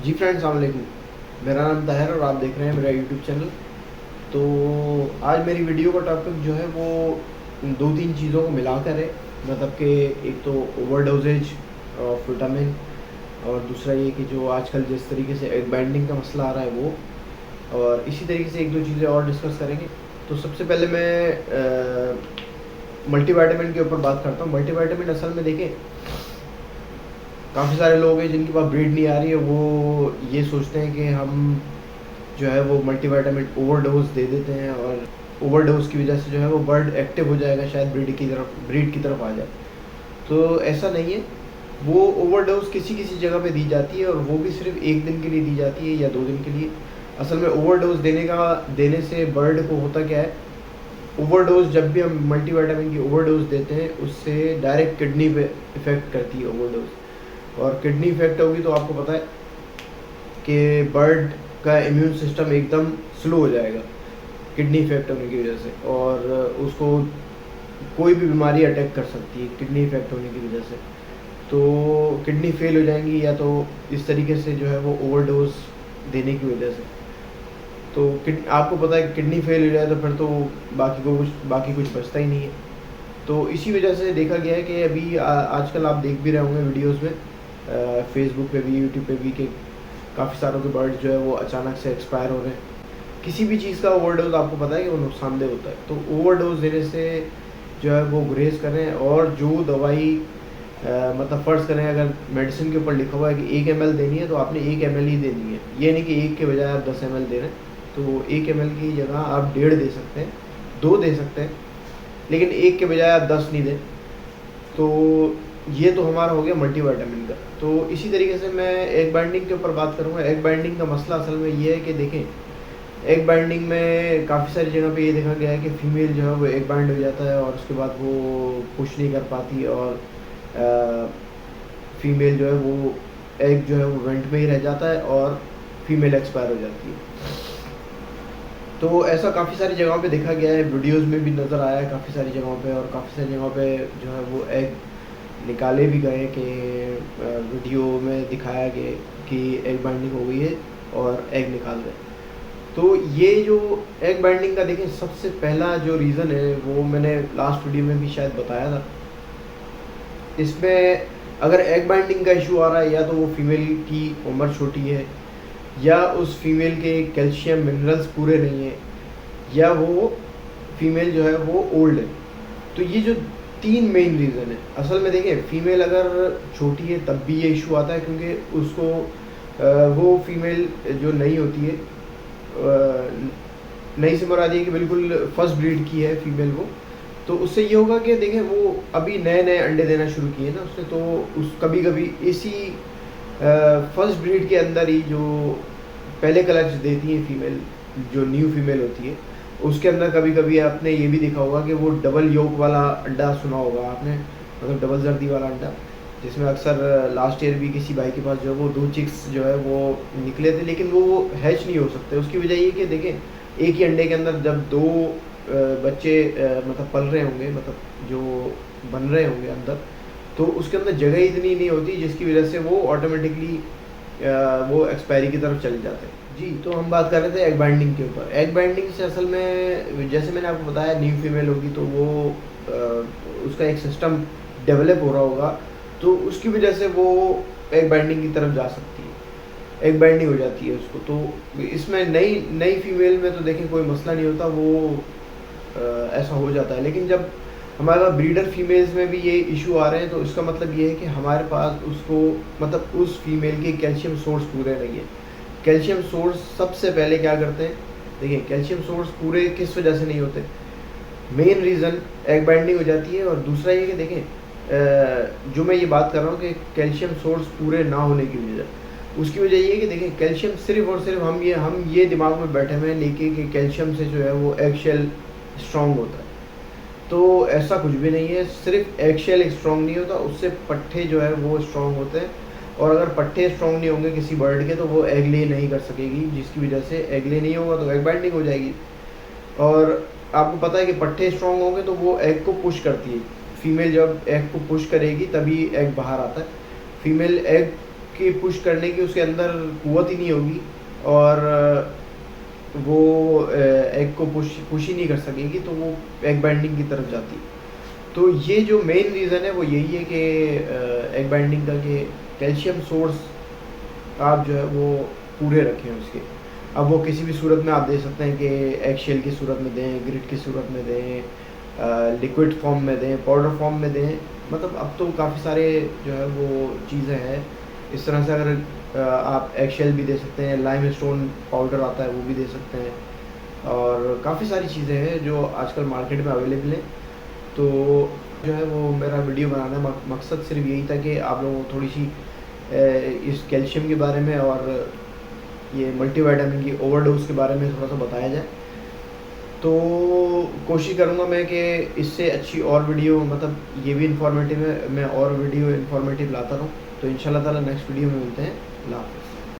जी friends, अस्सलाम वालेकुम। मेरा नाम ताहिर और आप देख रहे हैं मेरा यूट्यूब चैनल। तो आज मेरी वीडियो का टॉपिक जो है वो दो तीन चीज़ों को मिलाकर है। मतलब कि एक तो ओवर डोजेज ऑफ विटामिन, और दूसरा ये कि जो आजकल जिस तरीके से एग बाइंडिंग का मसला आ रहा है वो, और इसी तरीके से एक दो चीज़ें और डिस्कस करेंगे। तो सबसे पहले मैं मल्टीविटामिन के ऊपर बात करता हूँ। मल्टीविटामिन असल में देखें, काफ़ी सारे लोग हैं जिनके पास ब्रीड नहीं आ रही है, वो ये सोचते हैं कि हम जो है वो मल्टीविटामिन ओवरडोज दे देते हैं, और ओवरडोज की वजह से जो है वो बर्ड एक्टिव हो जाएगा, शायद ब्रीड की तरफ आ जाए। तो ऐसा नहीं है। वो ओवरडोज किसी किसी जगह पे दी जाती है, और वो भी सिर्फ एक दिन के लिए दी जाती है या 2 दिन के लिए। असल में ओवरडोज देने से बर्ड को होता क्या है, ओवरडोज जब भी हम मल्टीविटामिन की ओवरडोज देते हैं उससे डायरेक्ट किडनी पे इफ़ेक्ट करती है ओवरडोज। और किडनी इफेक्ट होगी तो आपको पता है कि बर्ड का इम्यून सिस्टम एकदम स्लो हो जाएगा किडनी इफेक्ट होने की वजह से, और उसको कोई भी बीमारी अटैक कर सकती है किडनी इफेक्ट होने की वजह से। तो किडनी फेल हो जाएंगी, या तो इस तरीके से जो है वो ओवरडोज देने की वजह से। तो आपको पता है कि किडनी फेल हो जाए तो फिर तो बाकी कुछ बचता ही नहीं है। तो इसी वजह से देखा गया है कि अभी आजकल आप देख भी रहे होंगे वीडियोस में, फेसबुक पे भी यूट्यूब पे भी, कि काफ़ी सारों के बर्ड्स जो है वो अचानक से एक्सपायर हो रहे हैं। किसी भी चीज़ का ओवरडोज आपको पता है कि वो नुकसानदेह होता है। तो ओवरडोज देने से जो है वो गुरेज करें, और जो दवाई मतलब फ़र्ज़ करें अगर मेडिसिन के ऊपर लिखा हुआ है कि 1 ml देनी है तो आपने 1 ml ही देनी है। ये नहीं कि 1 के बजाय आप 10 ml दे रहे हैं। तो 1 ml की जगह आप 1.5 दे सकते हैं, 2 दे सकते हैं, लेकिन 1 के बजाय आप 10 नहीं दें। तो ये तो हमारा हो गया मल्टीविटामिन का। तो इसी तरीके से मैं एग बाइंडिंग के ऊपर बात करूँगा। एग बाइंडिंग का मसला असल में ये है कि देखें, एग बाइंडिंग में काफ़ी सारी जगह पे ये देखा गया है कि फ़ीमेल जो है वो एग बाइंड हो जाता है, और उसके बाद वो पुश नहीं कर पाती, और फीमेल जो है वो एग जो है वो वेंट में ही रह जाता है, और फीमेल एक्सपायर हो जाती है। तो ऐसा काफ़ी सारी जगहों पे देखा गया है, वीडियोस में भी नज़र आया है काफ़ी सारी जगहों पे, और काफ़ी सारी जगहों पे जो है वो एग निकाले भी गए कि वीडियो में दिखाया गया कि एग बाइंडिंग हो गई है और एग निकाल गए। तो ये जो एग बाइंडिंग का देखें, सबसे पहला जो रीज़न है वो मैंने लास्ट वीडियो में भी शायद बताया था। इसमें अगर एग बाइंडिंग का इशू आ रहा है, या तो वो फीमेल की उम्र छोटी है, या उस फीमेल के कैल्शियम मिनरल्स पूरे नहीं हैं, या वो फीमेल जो है वो ओल्ड है। तो ये जो 3 मेन रीज़न है। असल में देखें, फ़ीमेल अगर छोटी है तब भी ये इशू आता है, क्योंकि उसको वो फीमेल जो नई होती है, नई से मुराद ये कि बिल्कुल फर्स्ट ब्रीड की है फीमेल वो, तो उससे ये होगा कि देखें वो अभी नए नए अंडे देना शुरू किए ना उसने, तो उस कभी कभी इसी फर्स्ट ब्रीड के अंदर ही जो पहले कलच देती है फीमेल, जो न्यू फीमेल होती है, उसके अंदर कभी कभी आपने ये भी देखा होगा कि वो डबल योक वाला अंडा सुना होगा आपने, मतलब डबल जर्दी वाला अंडा, जिसमें अक्सर लास्ट ईयर भी किसी भाई के पास जो है वो 2 चिक्स जो है वो निकले थे, लेकिन वो हैच नहीं हो सकते। उसकी वजह ये कि देखें, एक ही अंडे के अंदर जब 2 बच्चे मतलब पल रहे होंगे, मतलब जो बन रहे होंगे अंदर, तो उसके अंदर जगह इतनी नहीं होती, जिसकी वजह से वो ऑटोमेटिकली वो एक्सपायरी की तरफ चले जाते हैं। जी, तो हम बात कर रहे थे एग बाइंडिंग के ऊपर। एग बाइंडिंग से असल में जैसे मैंने आपको बताया, न्यू फीमेल होगी तो वो उसका एक सिस्टम डेवलप हो रहा होगा, तो उसकी वजह से वो एग बाइंडिंग की तरफ जा सकती है, एग बाइंडिंग हो जाती है उसको। तो इसमें नई नई फीमेल में तो देखें कोई मसला नहीं होता, वो ऐसा हो जाता है। लेकिन जब हमारे पास ब्रीडर फीमेल्स में भी ये इशू आ रहे हैं, तो इसका मतलब ये है कि हमारे पास उसको, मतलब उस फीमेल के कैल्शियम सोर्स पूरे नहीं है। कैल्शियम सोर्स सबसे पहले क्या करते हैं, देखिए कैल्शियम सोर्स पूरे किस वजह से नहीं होते, मेन रीज़न एग बाइंडिंग हो जाती है। और दूसरा ये कि देखें, जो मैं ये बात कर रहा हूँ कि कैल्शियम सोर्स पूरे ना होने की वजह, उसकी वजह ये है कि देखें कैल्शियम सिर्फ और सिर्फ हम ये दिमाग में बैठे हुए हैं लेके कि कैल्शियम से जो है वो एग शेल स्ट्रॉन्ग होता है। तो ऐसा कुछ भी नहीं है, सिर्फ एग शेल स्ट्रॉन्ग नहीं होता, उससे पट्टे जो है वो स्ट्रॉन्ग होते हैं। और अगर पट्टे स्ट्रॉन्ग नहीं होंगे किसी बर्ड के, तो वो एग ले नहीं कर सकेगी, जिसकी वजह से एग ले नहीं होगा तो एग बाइंडिंग हो जाएगी। और आपको पता है कि पट्टे स्ट्रॉन्ग होंगे तो वो एग को पुश करती है। फीमेल जब एग को पुश करेगी तभी एग बाहर आता है। फीमेल एग की पुश करने की उसके अंदर कुव्वत ही नहीं होगी और वो एग को पुश ही नहीं कर सकेगी, तो वो एग बाइंडिंग की तरफ जाती। तो ये जो मेन रीज़न है वो यही है कि एग बाइंडिंग का, कि कैल्शियम सोर्स आप जो है वो पूरे रखें उसके। अब वो किसी भी सूरत में आप दे सकते हैं कि एग शेल की सूरत में दें, ग्रिट की सूरत में दें, लिक्विड फॉर्म में दें, पाउडर फॉर्म में दें। मतलब अब तो काफ़ी सारे जो है वो चीज़ें हैं। इस तरह से अगर आप एग शेल भी दे सकते हैं, लाइम स्टोन पाउडर आता है वो भी दे सकते हैं, और काफ़ी सारी चीज़ें हैं जो आजकल मार्केट में अवेलेबल हैं। तो जो है वो मेरा वीडियो बनाने का मकसद सिर्फ यही था कि आप लोगों को थोड़ी सी इस कैल्शियम के बारे में और ये मल्टीविटामिन की ओवरडोज के बारे में थोड़ा सा बताया जाए। तो कोशिश करूँगा मैं कि इससे अच्छी और वीडियो, मतलब ये भी इंफॉर्मेटिव है, मैं और वीडियो इंफॉर्मेटिव लाता रहूँ। तो इंशाल्लाह ताला नेक्स्ट वीडियो में मिलते हैं। अल्लाह हाफ़िज़।